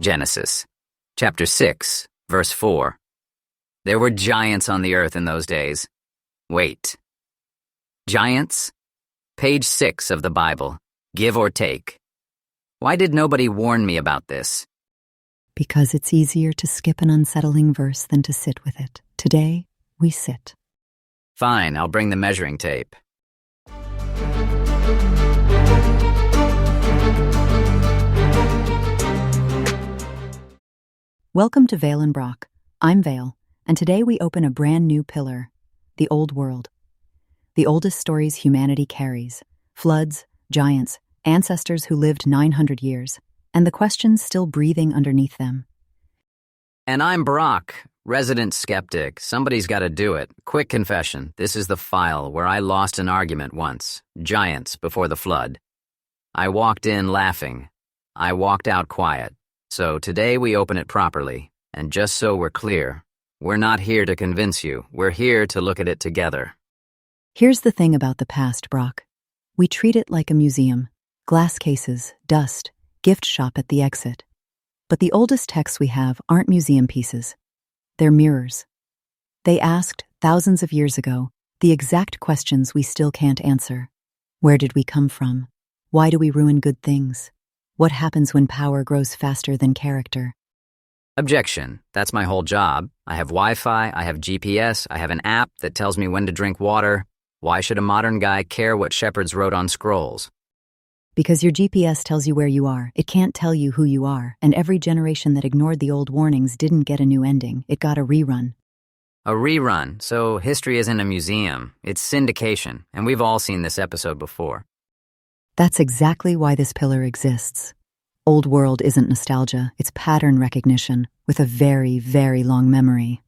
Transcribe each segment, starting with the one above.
Genesis, chapter 6, verse 4. There were giants on the earth in those days. Wait. Giants? Page 6 of the Bible. Give or take. Why did nobody warn me about this? Because it's easier to skip an unsettling verse than to sit with it. Today, we sit. Fine, I'll bring the measuring tape. Welcome to Vale and Broc. I'm Vale, and today we open a brand new pillar, the Old World. The oldest stories humanity carries, floods, giants, ancestors who lived 900 years, and the questions still breathing underneath them. And I'm Broc, resident skeptic. Somebody's got to do it. Quick confession, this is the file where I lost an argument once, giants before the flood. I walked in laughing. I walked out quiet. So today we open it properly, and just so we're clear, we're not here to convince you. We're here to look at it together. Here's the thing about the past, Broc. We treat it like a museum. Glass cases, dust, gift shop at the exit. But the oldest texts we have aren't museum pieces. They're mirrors. They asked, thousands of years ago, the exact questions we still can't answer. Where did we come from? Why do we ruin good things? What happens when power grows faster than character? Objection. That's my whole job. I have Wi-Fi, I have GPS, I have an app that tells me when to drink water. Why should a modern guy care what shepherds wrote on scrolls? Because your GPS tells you where you are. It can't tell you who you are, and every generation that ignored the old warnings didn't get a new ending. It got a rerun. A rerun. So history isn't a museum. It's syndication, and we've all seen this episode before. That's exactly why this pillar exists. Old World isn't nostalgia, it's pattern recognition with a very, very long memory.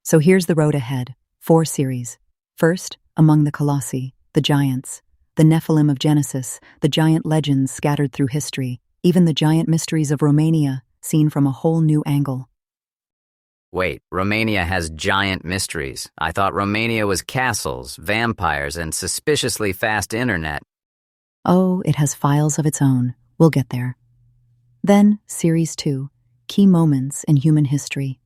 So here's the road ahead. 4 series. First, among the Colossi, the giants, the Nephilim of Genesis, the giant legends scattered through history, even the giant mysteries of Romania, seen from a whole new angle. Wait, Romania has giant mysteries. I thought Romania was castles, vampires, and suspiciously fast internet. Oh, it has files of its own. We'll get there. Then, Series 2, Key Moments in Human History.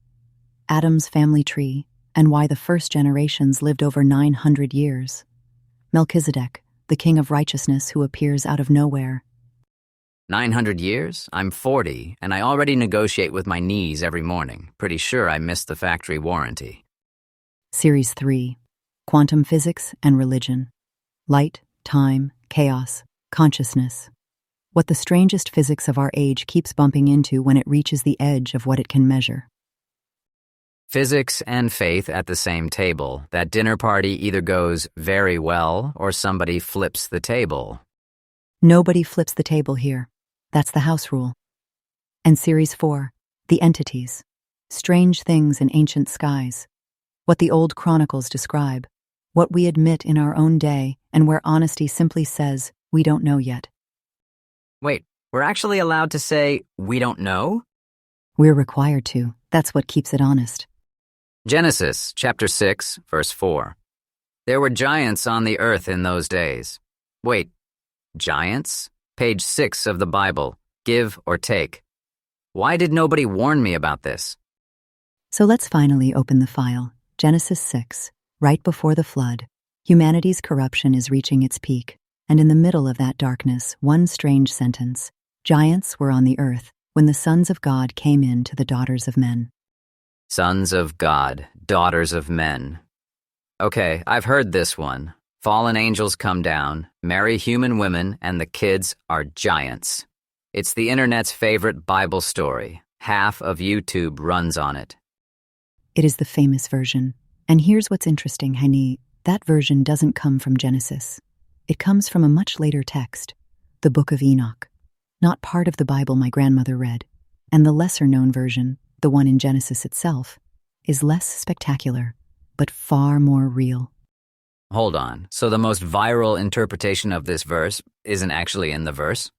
Adam's family tree, and why the first generations lived over 900 years. Melchizedek, the king of righteousness who appears out of nowhere. 900 years? I'm 40, and I already negotiate with my knees every morning. Pretty sure I missed the factory warranty. Series 3, Quantum Physics and Religion. Light, time, chaos, consciousness. What the strangest physics of our age keeps bumping into when it reaches the edge of what it can measure. Physics and faith at the same table. That dinner party either goes very well or somebody flips the table. Nobody flips the table here. That's the house rule. And Series 4, The Entities. Strange things in ancient skies. What the old chronicles describe. What we admit in our own day, and where honesty simply says, we don't know yet. Wait, we're actually allowed to say, we don't know? We're required to. That's what keeps it honest. Genesis, chapter 6, verse 4. There were giants on the earth in those days. Wait, giants? Page 6 of the Bible. Give or take. Why did nobody warn me about this? So let's finally open the file. Genesis 6. Right before the flood, humanity's corruption is reaching its peak, and in the middle of that darkness, one strange sentence. Giants were on the earth when the sons of God came in to the daughters of men. Sons of God, daughters of men. Okay, I've heard this one. Fallen angels come down, marry human women, and the kids are giants. It's the internet's favorite Bible story. Half of YouTube runs on it. It is the famous version. And here's what's interesting, Hani. That version doesn't come from Genesis. It comes from a much later text, the Book of Enoch, not part of the Bible my grandmother read. And the lesser-known version, the one in Genesis itself, is less spectacular, but far more real. Hold on, so the most viral interpretation of this verse isn't actually in the verse?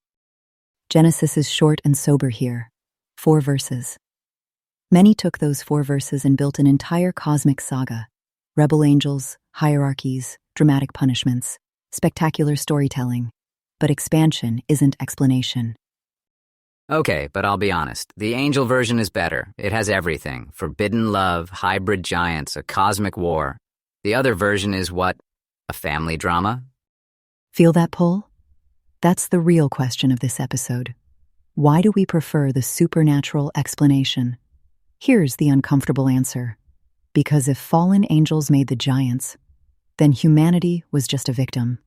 Genesis is short and sober here. 4 verses. Many took those 4 verses and built an entire cosmic saga. Rebel angels, hierarchies, dramatic punishments, spectacular storytelling. But expansion isn't explanation. Okay, but I'll be honest. The angel version is better. It has everything. Forbidden love, hybrid giants, a cosmic war. The other version is what? A family drama? Feel that pull? That's the real question of this episode. Why do we prefer the supernatural explanation? Here's the uncomfortable answer. Because if fallen angels made the giants, then humanity was just a victim.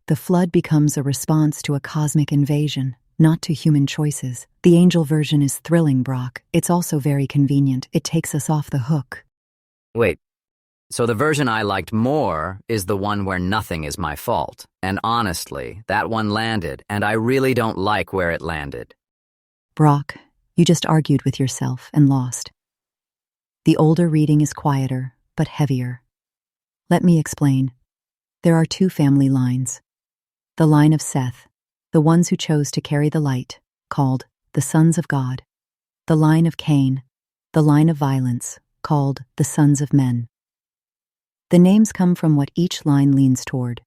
The flood becomes a response to a cosmic invasion, not to human choices. The angel version is thrilling, Broc. It's also very convenient. It takes us off the hook. Wait, so the version I liked more is the one where nothing is my fault. And honestly, that one landed, and I really don't like where it landed. Broc, you just argued with yourself and lost. The older reading is quieter, but heavier. Let me explain. There are two family lines. The line of Seth, the ones who chose to carry the light, called the sons of God. The line of Cain, the line of violence, called the sons of men. The names come from what each line leans toward.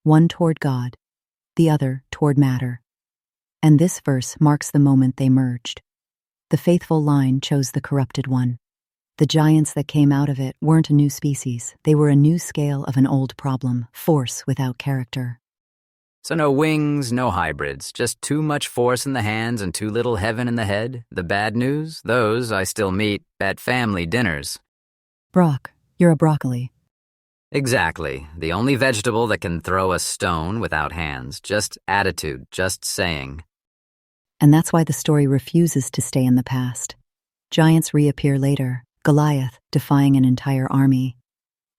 One toward God, the other toward matter. And this verse marks the moment they merged. The faithful line chose the corrupted one. The giants that came out of it weren't a new species. They were a new scale of an old problem, force without character. So no wings, no hybrids, just too much force in the hands and too little heaven in the head. The bad news? Those I still meet at family dinners. Broc, you're a broccoli. Exactly. The only vegetable that can throw a stone without hands. Just attitude, just saying. And that's why the story refuses to stay in the past. Giants reappear later. Goliath defying an entire army.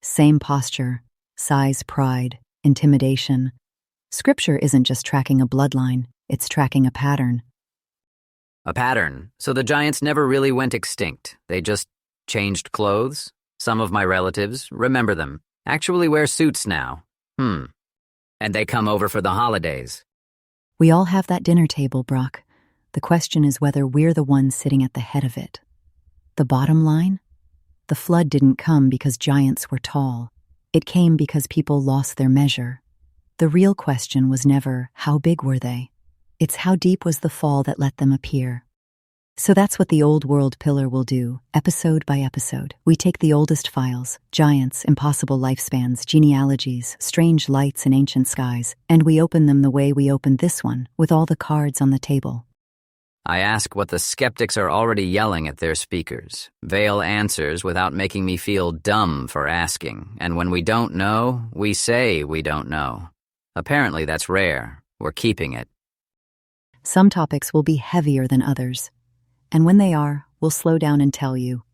Same posture, size, pride, intimidation. Scripture isn't just tracking a bloodline, it's tracking a pattern. A pattern. So the giants never really went extinct. They just changed clothes. Some of my relatives, remember them, actually wear suits now. And they come over for the holidays. We all have that dinner table, Broc. The question is whether we're the ones sitting at the head of it. The bottom line? The flood didn't come because giants were tall. It came because people lost their measure. The real question was never, how big were they? It's how deep was the fall that let them appear. So that's what the Old World Pillar will do, episode by episode. We take the oldest files, giants, impossible lifespans, genealogies, strange lights in ancient skies, and we open them the way we opened this one, with all the cards on the table. I ask what the skeptics are already yelling at their speakers, veil answers without making me feel dumb for asking, and when we don't know, we say we don't know. Apparently that's rare. We're keeping it. Some topics will be heavier than others, and when they are, we'll slow down and tell you.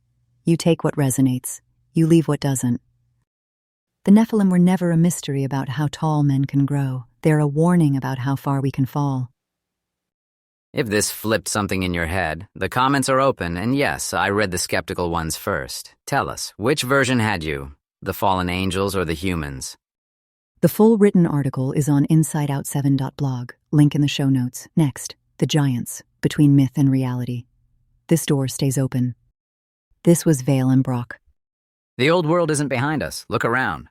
You take what resonates, you leave what doesn't. The Nephilim were never a mystery about how tall men can grow. They're a warning about how far we can fall. If this flipped something in your head, the comments are open, and yes, I read the skeptical ones first. Tell us, which version had you? The fallen angels or the humans? The full written article is on InsideOut7.blog, link in the show notes. Next, the giants, between myth and reality. This door stays open. This was Vale and Broc. The old world isn't behind us. Look around.